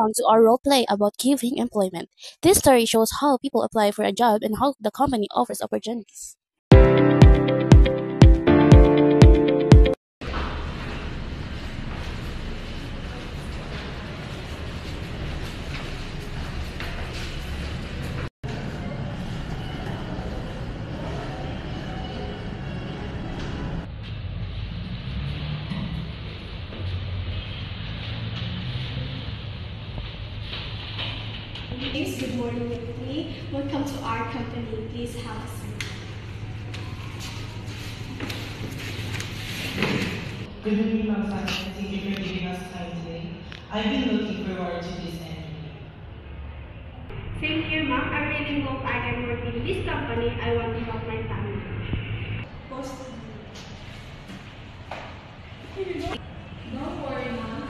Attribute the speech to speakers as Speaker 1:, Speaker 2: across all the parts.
Speaker 1: on to our role play about giving employment. This story shows how people apply for a job and how the company offers opportunities.
Speaker 2: Please, good morning everybody. Welcome to our company. Please have a seat.
Speaker 3: Good evening, Ma'am Simon. Thank you for giving us time today. I've been looking forward to this interview.
Speaker 2: Same here, ma'am. I really hope I can work in this company. I want to help my family.
Speaker 4: Don't worry, Mom.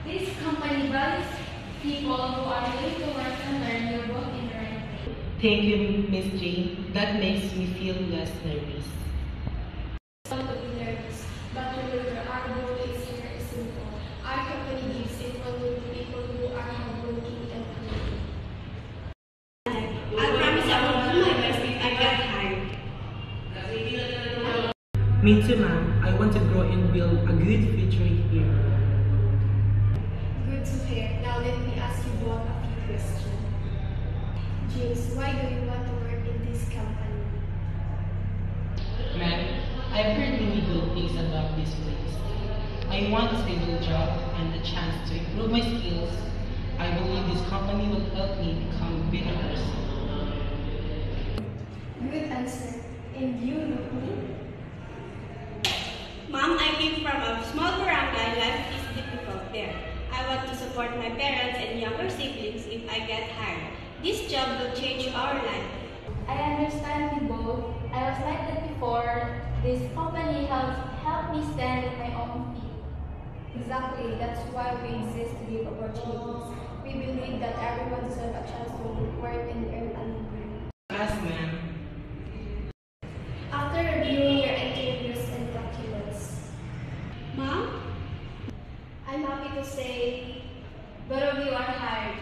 Speaker 4: This company values people who are willing to work and learn. You're both in the right place.
Speaker 3: Thank you, Miss Jane. That makes me feel less nervous.
Speaker 2: To be nervous, but remember, our goal is here is simple. Our company gives employment to people who are hardworking and committed. I promise I will do my best if I get hired.
Speaker 3: Me too, ma'am. I want to grow and build a good future here.
Speaker 2: Good to hear. Now let me ask you both a few questions. James, why do you want to work in this company?
Speaker 3: Ma'am, I've heard many good things about this place. I want a stable job and the chance to improve my skills. I believe this company will help me become a better person.
Speaker 2: Good answer. And you, Rukmi? Mom, I came from a small barangay. Life is difficult there. I want to support my parents and younger siblings if I get hired. This job will change our life.
Speaker 4: I understand you both. I was like that before. This company helped me stand on my own feet.
Speaker 2: Exactly. That's why we exist, to give opportunities. We believe that everyone deserves a chance to work and earn a living.
Speaker 3: Yes, ma'am.
Speaker 2: After reviewing your interviews and documents, Mom, I'm happy to say both of you are hired.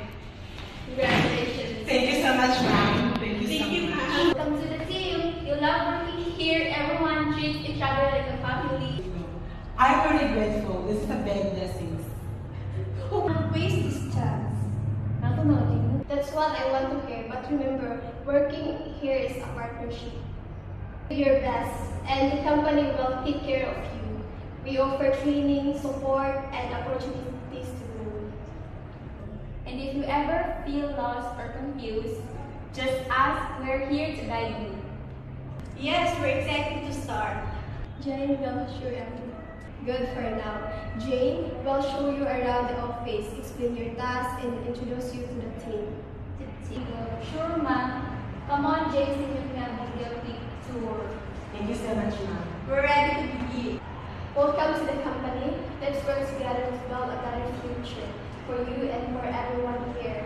Speaker 2: Congratulations.
Speaker 3: Thank you so much, ma'am. Thank you so much.
Speaker 2: ma'am.
Speaker 4: Welcome to the team. You love working here. Everyone treats each other like a family.
Speaker 3: I'm really grateful. This is a big blessing.
Speaker 2: Don't waste this chance. That's what I want to hear. But remember, working here is a partnership. Do your best, and the company will take care of you. We offer training, support, and opportunities to grow.
Speaker 4: And if you ever feel lost or confused, just ask. We're here to guide you.
Speaker 2: Yes, we're excited to start. Jane will show you. Good for now. Jane will show you around the office, explain your tasks, and introduce you to the team.
Speaker 4: Sure, ma'am. Come on, James, and you can give a quick tour.
Speaker 3: Thank you so much, ma'am.
Speaker 2: We're ready to begin. Welcome to the company. Let's work together to build a better future for you and for everyone here.